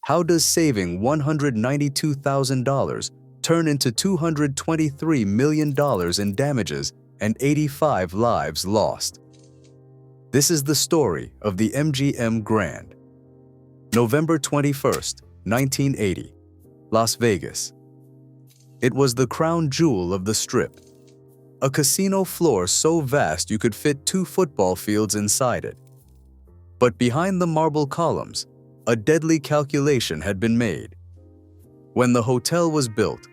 How does saving $192,000 turn into $223 million in damages and 85 lives lost? This is the story of the MGM Grand. November 21st, 1980, Las Vegas. It was the crown jewel of the Strip. A casino floor so vast you could fit 2 football fields inside it. But behind the marble columns, a deadly calculation had been made. When the hotel was built,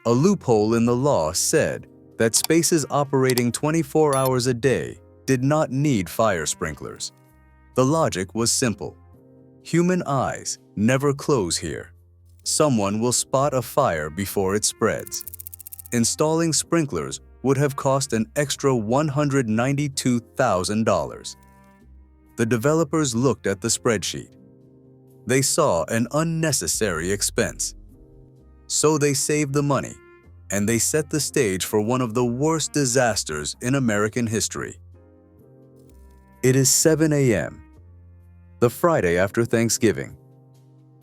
a loophole in the law said that spaces operating 24 hours a day did not need fire sprinklers. The logic was simple. Human eyes never close here. Someone will spot a fire before it spreads. Installing sprinklers would have cost an extra $192,000. The developers looked at the spreadsheet. They saw an unnecessary expense. So they saved the money, and they set the stage for one of the worst disasters in American history. It is 7 a.m., the Friday after Thanksgiving.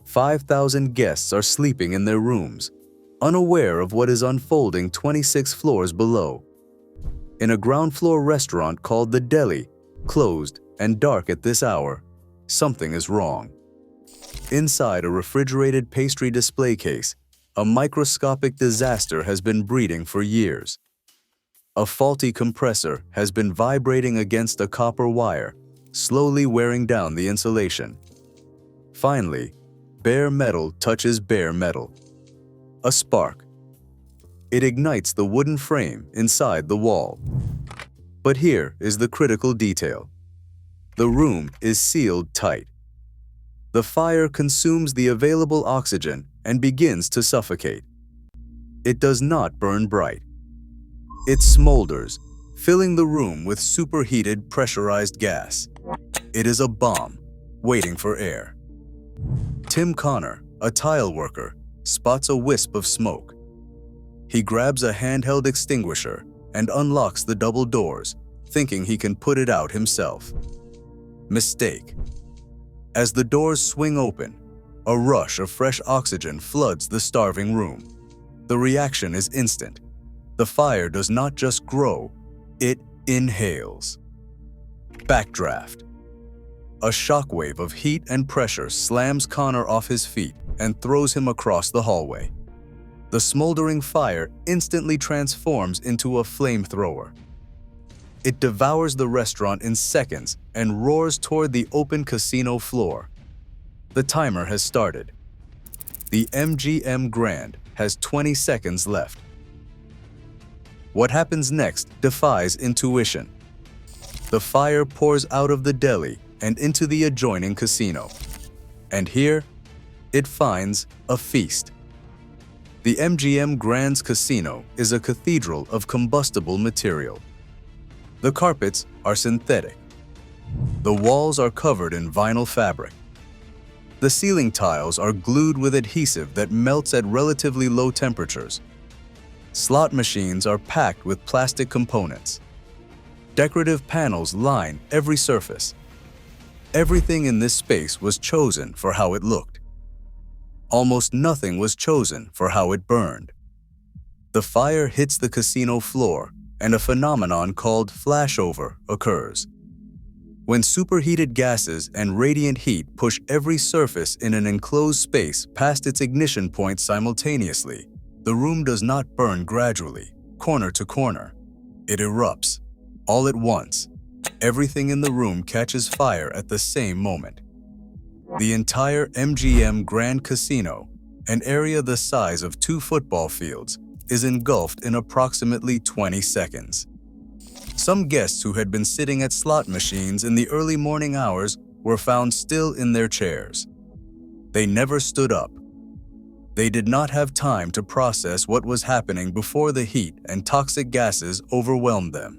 5,000 guests are sleeping in their rooms, unaware of what is unfolding 26 floors below. In a ground-floor restaurant called The Deli, closed and dark at this hour, something is wrong. Inside a refrigerated pastry display case, a microscopic disaster has been breeding for years. A faulty compressor has been vibrating against a copper wire, slowly wearing down the insulation. Finally, bare metal touches bare metal. A spark. It ignites the wooden frame inside the wall. But here is the critical detail. The room is sealed tight. The fire consumes the available oxygen and begins to suffocate. It does not burn bright. It smolders, filling the room with superheated pressurized gas. It is a bomb, waiting for air. Tim Connor, a tile worker, spots a wisp of smoke. He grabs a handheld extinguisher and unlocks the double doors, thinking he can put it out himself. Mistake. As the doors swing open, a rush of fresh oxygen floods the starving room. The reaction is instant. The fire does not just grow, it inhales. Backdraft. A shockwave of heat and pressure slams Connor off his feet and throws him across the hallway. The smoldering fire instantly transforms into a flamethrower. It devours the restaurant in seconds and roars toward the open casino floor. The timer has started. The MGM Grand has 20 seconds left. What happens next defies intuition. The fire pours out of the deli and into the adjoining casino. And here, it finds a feast. The MGM Grand's casino is a cathedral of combustible material. The carpets are synthetic. The walls are covered in vinyl fabric. The ceiling tiles are glued with adhesive that melts at relatively low temperatures. Slot machines are packed with plastic components. Decorative panels line every surface. Everything in this space was chosen for how it looked. Almost nothing was chosen for how it burned. The fire hits the casino floor, and a phenomenon called flashover occurs. When superheated gases and radiant heat push every surface in an enclosed space past its ignition point simultaneously, the room does not burn gradually, corner to corner. It erupts, all at once. Everything in the room catches fire at the same moment. The entire MGM Grand Casino, an area the size of 2 football fields, is engulfed in approximately 20 seconds. Some guests who had been sitting at slot machines in the early morning hours were found still in their chairs. They never stood up. They did not have time to process what was happening before the heat and toxic gases overwhelmed them.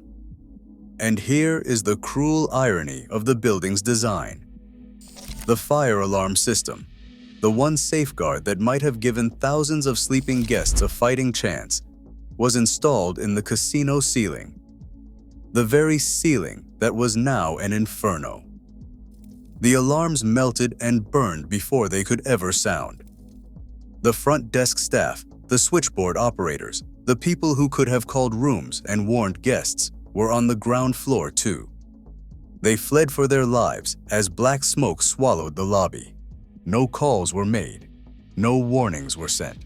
And here is the cruel irony of the building's design. The fire alarm system, the one safeguard that might have given thousands of sleeping guests a fighting chance, was installed in the casino ceiling. The very ceiling that was now an inferno. The alarms melted and burned before they could ever sound. The front desk staff, the switchboard operators, the people who could have called rooms and warned guests were on the ground floor too. They fled for their lives as black smoke swallowed the lobby. No calls were made. No warnings were sent.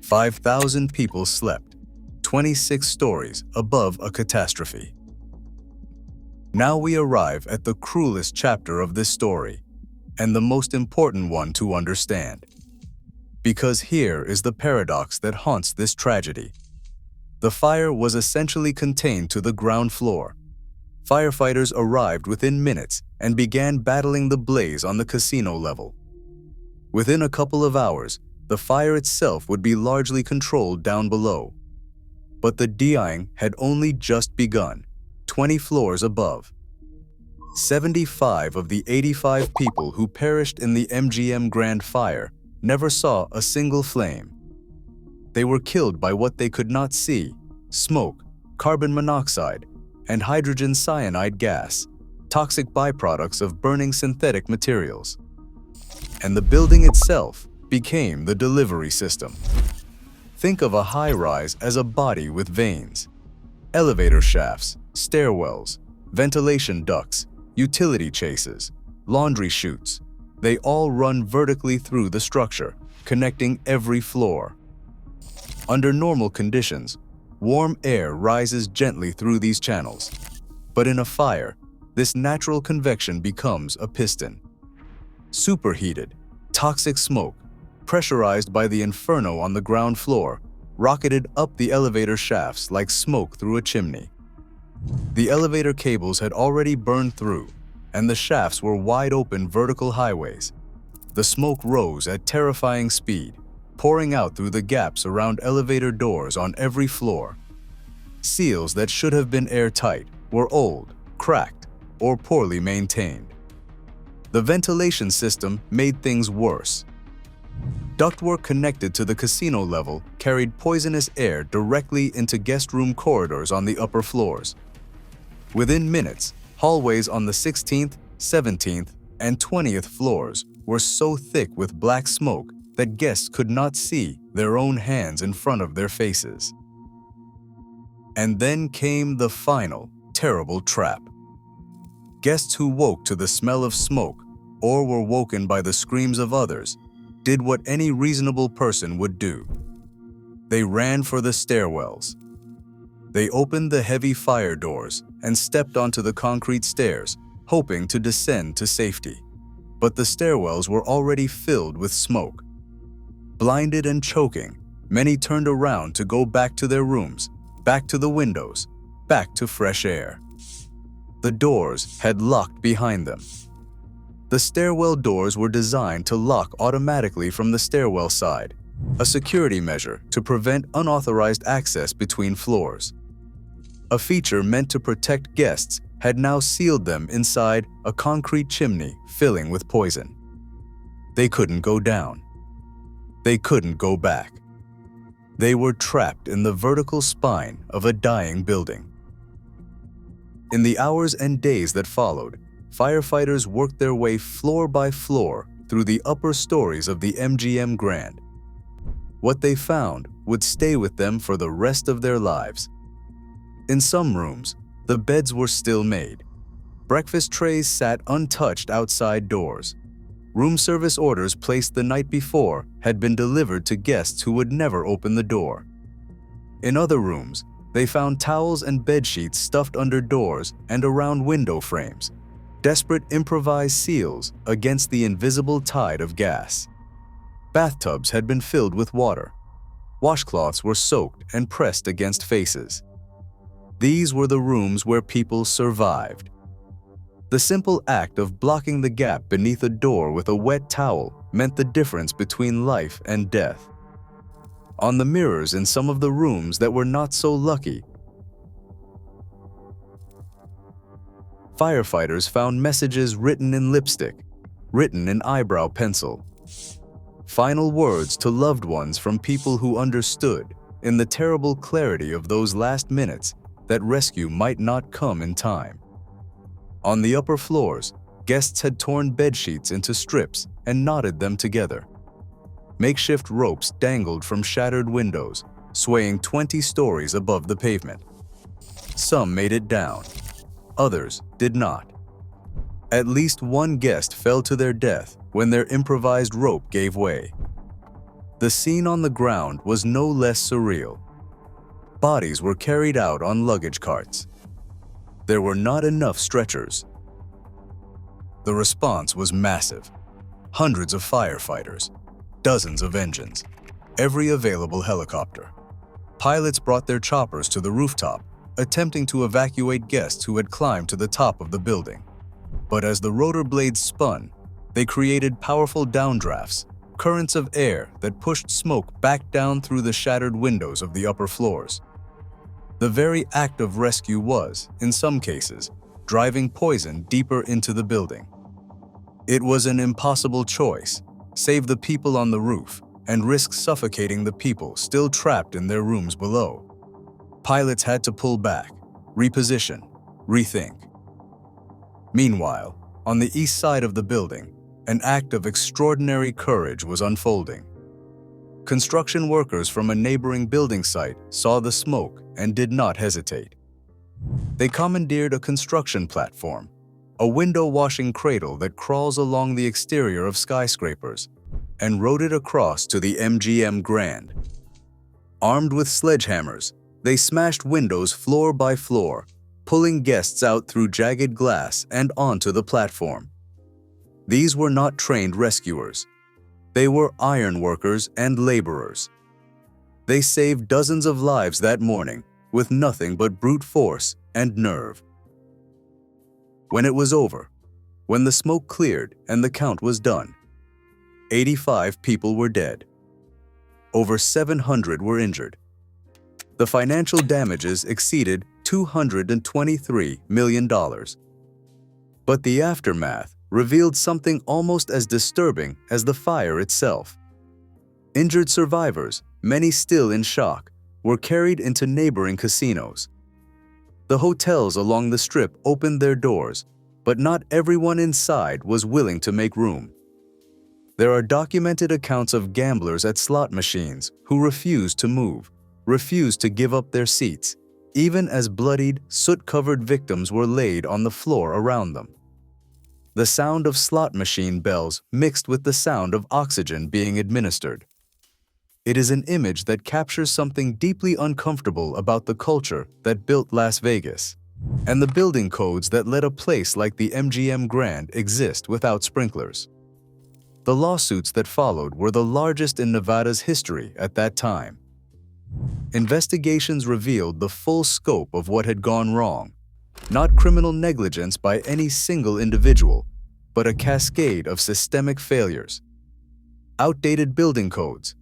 5,000 people slept, 26 stories above a catastrophe. Now we arrive at the cruelest chapter of this story, and the most important one to understand. Because here is the paradox that haunts this tragedy. The fire was essentially contained to the ground floor. Firefighters arrived within minutes and began battling the blaze on the casino level. Within a couple of hours, the fire itself would be largely controlled down below. But the dying had only just begun, 20 floors above. 75 of the 85 people who perished in the MGM Grand fire never saw a single flame. They were killed by what they could not see: smoke, carbon monoxide, and hydrogen cyanide gas, toxic byproducts of burning synthetic materials. And the building itself became the delivery system. Think of a high-rise as a body with veins. Elevator shafts, stairwells, ventilation ducts, utility chases, laundry chutes. They all run vertically through the structure, connecting every floor. Under normal conditions, warm air rises gently through these channels. But in a fire, this natural convection becomes a piston. Superheated, toxic smoke, pressurized by the inferno on the ground floor, rocketed up the elevator shafts like smoke through a chimney. The elevator cables had already burned through, and the shafts were wide-open vertical highways. The smoke rose at terrifying speed, pouring out through the gaps around elevator doors on every floor. Seals that should have been airtight were old, cracked, or poorly maintained. The ventilation system made things worse. Ductwork connected to the casino level carried poisonous air directly into guest room corridors on the upper floors. Within minutes, hallways on the 16th, 17th, and 20th floors were so thick with black smoke that guests could not see their own hands in front of their faces. And then came the final, terrible trap. Guests who woke to the smell of smoke or were woken by the screams of others did what any reasonable person would do. They ran for the stairwells. They opened the heavy fire doors and stepped onto the concrete stairs, hoping to descend to safety. But the stairwells were already filled with smoke. Blinded and choking, many turned around to go back to their rooms, back to the windows, back to fresh air. The doors had locked behind them. The stairwell doors were designed to lock automatically from the stairwell side, a security measure to prevent unauthorized access between floors. A feature meant to protect guests had now sealed them inside a concrete chimney filling with poison. They couldn't go down. They couldn't go back. They were trapped in the vertical spine of a dying building. In the hours and days that followed, firefighters worked their way floor by floor through the upper stories of the MGM Grand. What they found would stay with them for the rest of their lives. In some rooms, the beds were still made. Breakfast trays sat untouched outside doors. Room service orders placed the night before had been delivered to guests who would never open the door. In other rooms, they found towels and bedsheets stuffed under doors and around window frames, desperate improvised seals against the invisible tide of gas. Bathtubs had been filled with water. Washcloths were soaked and pressed against faces. These were the rooms where people survived. The simple act of blocking the gap beneath a door with a wet towel meant the difference between life and death. On the mirrors in some of the rooms that were not so lucky, firefighters found messages written in lipstick, written in eyebrow pencil. Final words to loved ones from people who understood, in the terrible clarity of those last minutes, that rescue might not come in time. On the upper floors, guests had torn bedsheets into strips and knotted them together. Makeshift ropes dangled from shattered windows, swaying 20 stories above the pavement. Some made it down. Others did not. At least one guest fell to their death when their improvised rope gave way. The scene on the ground was no less surreal. Bodies were carried out on luggage carts. There were not enough stretchers. The response was massive. Hundreds of firefighters, dozens of engines, every available helicopter. Pilots brought their choppers to the rooftop, attempting to evacuate guests who had climbed to the top of the building. But as the rotor blades spun, they created powerful downdrafts, currents of air that pushed smoke back down through the shattered windows of the upper floors. The very act of rescue was, in some cases, driving poison deeper into the building. It was an impossible choice: save the people on the roof and risk suffocating the people still trapped in their rooms below. Pilots had to pull back, reposition, rethink. Meanwhile, on the east side of the building, an act of extraordinary courage was unfolding. Construction workers from a neighboring building site saw the smoke and did not hesitate. They commandeered a construction platform, a window-washing cradle that crawls along the exterior of skyscrapers, and rode it across to the MGM Grand. Armed with sledgehammers, they smashed windows floor by floor, pulling guests out through jagged glass and onto the platform. These were not trained rescuers. They were iron workers and laborers. They saved dozens of lives that morning with nothing but brute force and nerve. When it was over, when the smoke cleared and the count was done, 85 people were dead. Over 700 were injured. The financial damages exceeded $223 million. But the aftermath revealed something almost as disturbing as the fire itself. Injured survivors, many still in shock, were carried into neighboring casinos. The hotels along the strip opened their doors, but not everyone inside was willing to make room. There are documented accounts of gamblers at slot machines who refused to move, refused to give up their seats, even as bloodied, soot-covered victims were laid on the floor around them. The sound of slot machine bells mixed with the sound of oxygen being administered. It is an image that captures something deeply uncomfortable about the culture that built Las Vegas, and the building codes that let a place like the MGM Grand exist without sprinklers. The lawsuits that followed were the largest in Nevada's history at that time. Investigations revealed the full scope of what had gone wrong, not criminal negligence by any single individual, but a cascade of systemic failures. Outdated building codes,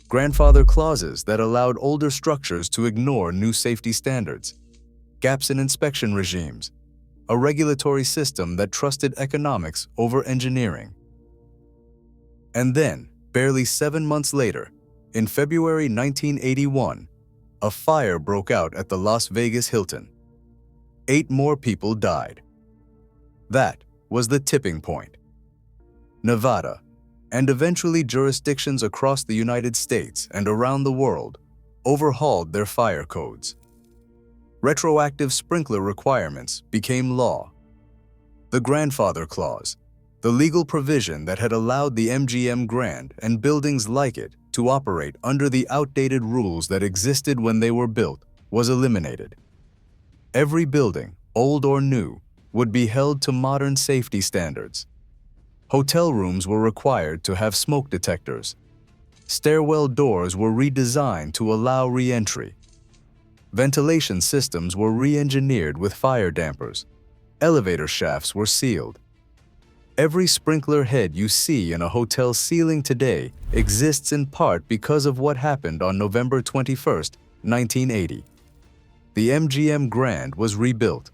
grandfather clauses that allowed older structures to ignore new safety standards, gaps in inspection regimes, a regulatory system that trusted economics over engineering. And then, barely 7 months later, in February 1981, a fire broke out at the Las Vegas Hilton. 8 more people died. That was the tipping point. Nevada, and eventually jurisdictions across the United States and around the world, overhauled their fire codes. Retroactive sprinkler requirements became law. The grandfather clause, the legal provision that had allowed the MGM Grand and buildings like it to operate under the outdated rules that existed when they were built, was eliminated. Every building, old or new, would be held to modern safety standards. Hotel rooms were required to have smoke detectors. Stairwell doors were redesigned to allow re-entry. Ventilation systems were re-engineered with fire dampers. Elevator shafts were sealed. Every sprinkler head you see in a hotel ceiling today exists in part because of what happened on November 21, 1980. The MGM Grand was rebuilt.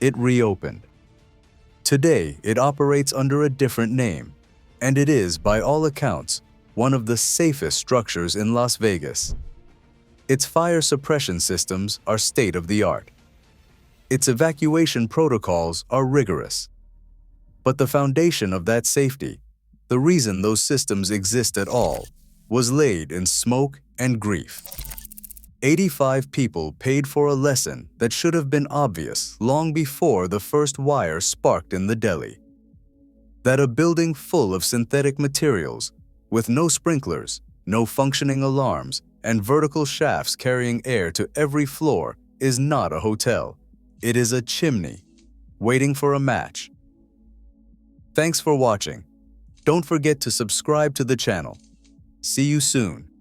It reopened. Today, it operates under a different name, and it is, by all accounts, one of the safest structures in Las Vegas. Its fire suppression systems are state-of-the-art. Its evacuation protocols are rigorous. But the foundation of that safety, the reason those systems exist at all, was laid in smoke and grief. 85 people paid for a lesson that should have been obvious long before the first wire sparked in the deli. That a building full of synthetic materials, with no sprinklers, no functioning alarms, and vertical shafts carrying air to every floor is not a hotel. It is a chimney, waiting for a match. Thanks for watching. Don't forget to subscribe to the channel. See you soon.